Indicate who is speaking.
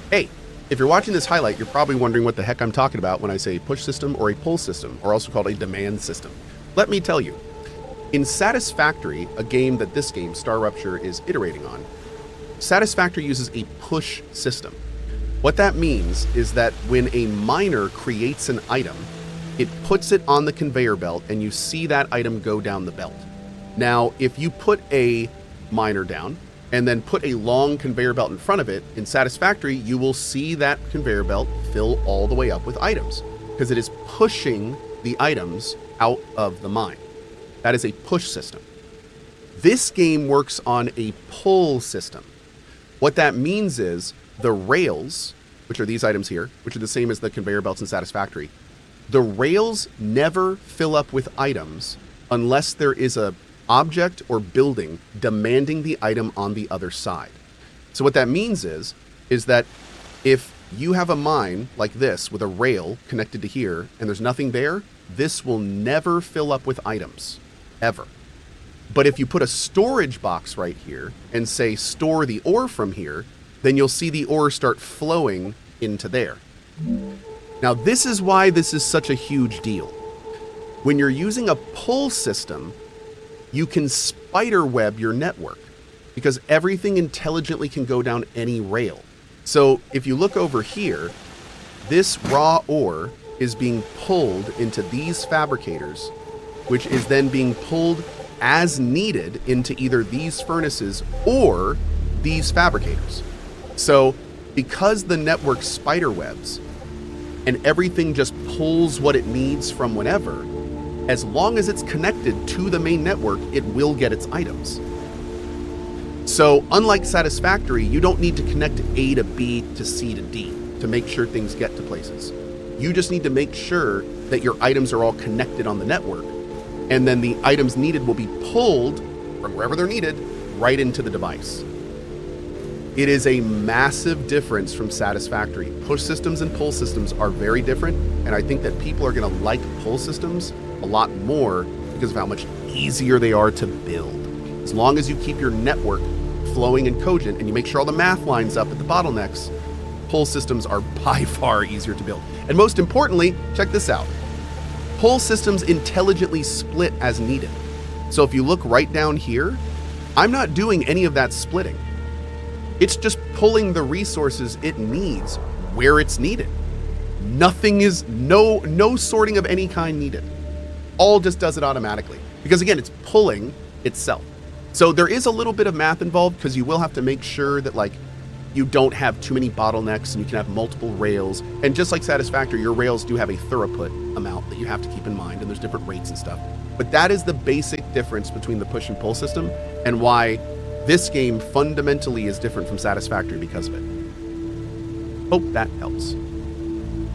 Speaker 1: Hey, if you're watching this highlight, you're probably wondering what the heck I'm talking about when I say push system or a pull system, or also called a demand system. Let me tell you. In Satisfactory, a game that this game, StarRupture, is iterating on, Satisfactory uses a push system. What that means is that when a miner creates an item, it puts it on the conveyor belt and you see that item go down the belt. Now, if you put a miner down and then put a long conveyor belt in front of it, in Satisfactory, you will see that conveyor belt fill all the way up with items because it is pushing the items out of the mine. That is a push system. This game works on a pull system. What that means is the rails, which are these items here, which are the same as the conveyor belts in Satisfactory, the rails never fill up with items unless there is a object or building demanding the item on the other side. So what that means is that if you have a mine like this with a rail connected to here and there's nothing there, this will never fill up with items, ever. But if you put a storage box right here and say store the ore from here, then you'll see the ore start flowing into there. Now this is why this is such a huge deal. When you're using a pull system, you can spider web your network because everything intelligently can go down any rail. So if you look over here, this raw ore is being pulled into these fabricators, which is then being pulled as needed into either these furnaces or these fabricators. So because the network spider webs and everything just pulls what it needs from whenever, as long as it's connected to the main network, it will get its items. So unlike Satisfactory, you don't need to connect A to B to C to D to make sure things get to places. You just need to make sure that your items are all connected on the network, and then the items needed will be pulled from wherever they're needed right into the device. It is a massive difference from Satisfactory. Push systems and pull systems are very different, and I think that people are going to like pull systems a lot more because of how much easier they are to build. As long as you keep your network flowing and cogent and you make sure all the math lines up at the bottlenecks, pull systems are by far easier to build. And most importantly, check this out. Pull systems intelligently split as needed. So if you look right down here, I'm not doing any of that splitting. It's just pulling the resources it needs where it's needed. Nothing is, no sorting of any kind needed. All just does it automatically. Because again, it's pulling itself. So there is a little bit of math involved because you will have to make sure that like you don't have too many bottlenecks and you can have multiple rails. And just like Satisfactory, your rails do have a throughput amount that you have to keep in mind, and there's different rates and stuff. But that is the basic difference between the push and pull system and why this game fundamentally is different from Satisfactory because of it. Hope that helps.